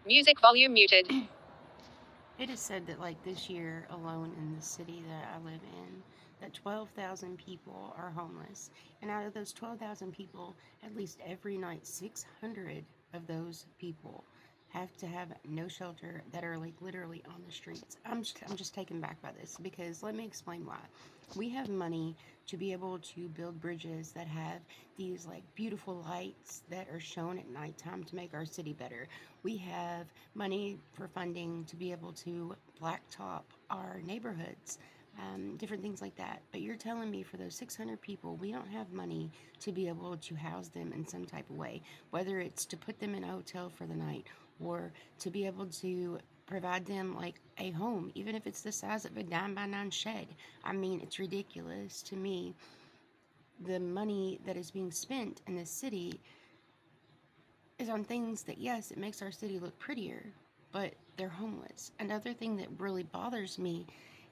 Music volume muted. It is said that, like, this year alone in the city that I live in, that 12,000 people are homeless. And out of those 12,000 people, at least every night, 600 of those people have to have no shelter, that are like literally on the streets. I'm just taken back by this, because let me explain why. We have money to be able to build bridges that have these like beautiful lights that are shown at nighttime to make our city better. We have money for funding to be able to blacktop our neighborhoods, different things like that. But you're telling me for those 600 people, we don't have money to be able to house them in some type of way, whether it's to put them in a hotel for the night or to be able to provide them like a home, even if it's the size of a 9 by 9 shed. I mean, it's ridiculous to me, the money that is being spent in this city is on things that, yes, it makes our city look prettier, but they're homeless. Another thing that really bothers me,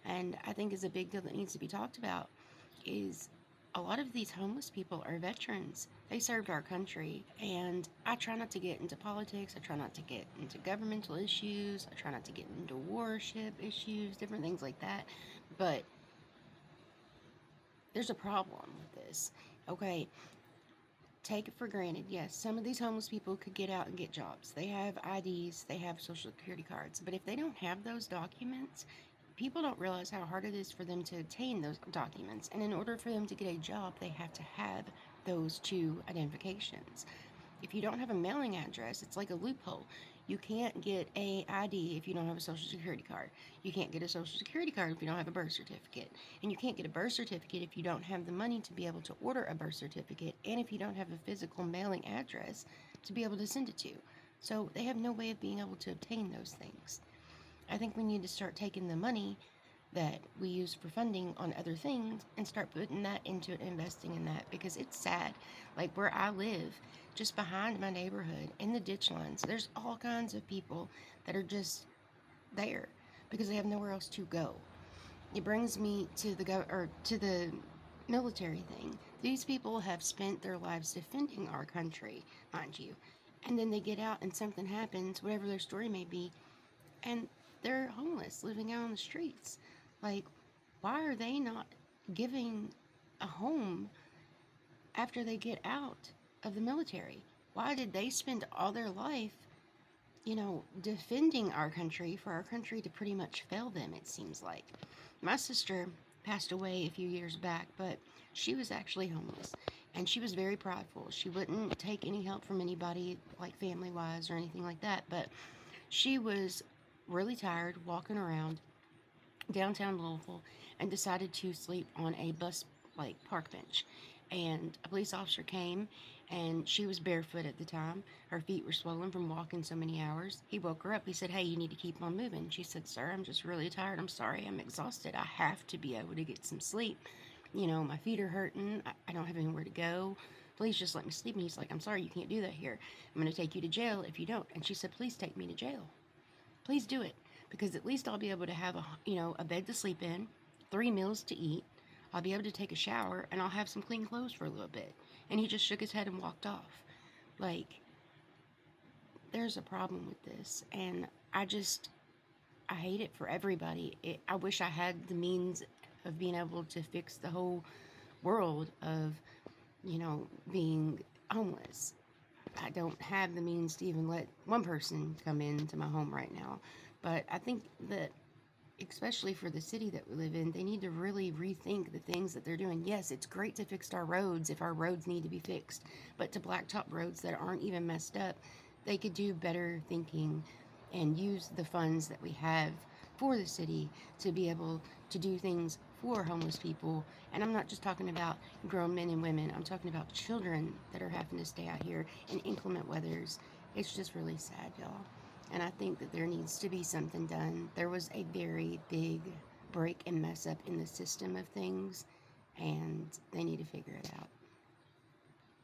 and I think is a big deal that needs to be talked about, is a lot of these homeless people are veterans. They served our country, and I try not to get into politics. I try not to get into governmental issues. I try not to get into warship issues, different things like that. But there's a problem with this. Okay, take it for granted. Yes, some of these homeless people could get out and get jobs. They have IDs, they have social security cards. But if they don't have those documents, people don't realize how hard it is for them to obtain those documents. And in order for them to get a job, they have to have those two identifications. If you don't have a mailing address, it's like a loophole. You can't get a ID if you don't have a social security card. You can't get a social security card if you don't have a birth certificate. And you can't get a birth certificate if you don't have the money to be able to order a birth certificate, and if you don't have a physical mailing address to be able to send it to. So they have no way of being able to obtain those things. I think we need to start taking the money that we use for funding on other things and start putting that into investing in that, because it's sad. Like where I live, just behind my neighborhood in the ditch lines, there's all kinds of people that are just there because they have nowhere else to go. It brings me to the military thing. These people have spent their lives defending our country, mind you, and then they get out and something happens, whatever their story may be, and they're homeless, living out on the streets. Like, why are they not giving a home after they get out of the military? Why did they spend all their life, defending our country for our country to pretty much fail them, it seems like? My sister passed away a few years back, but she was actually homeless. And she was very prideful. She wouldn't take any help from anybody, like family wise or anything like that. But she was really tired walking around downtown Louisville and decided to sleep on a bus like park bench. And a police officer came, and she was barefoot at the time. Her feet were swollen from walking so many hours. He woke her up. He said, "Hey, you need to keep on moving." She said, "Sir, I'm just really tired. I'm sorry. I'm exhausted. I have to be able to get some sleep. My feet are hurting. I don't have anywhere to go. Please just let me sleep." And he's like, "I'm sorry, you can't do that here. I'm going to take you to jail if you don't." And she said, "Please take me to jail. Please do it, because at least I'll be able to have a bed to sleep in, 3 meals to eat. I'll be able to take a shower, and I'll have some clean clothes for a little bit." And he just shook his head and walked off. Like, there's a problem with this, and I hate it for everybody. I wish I had the means of being able to fix the whole world of being homeless. I don't have the means to even let one person come into my home right now. But I think that, especially for the city that we live in, they need to really rethink the things that they're doing. Yes, it's great to fix our roads if our roads need to be fixed, but to blacktop roads that aren't even messed up, they could do better thinking and use the funds that we have for the city to be able to do things for homeless people. And I'm not just talking about grown men and women, I'm talking about children that are having to stay out here in inclement weathers. It's just really sad, y'all. And I think that there needs to be something done. There was a very big break and mess up in the system of things, and they need to figure it out.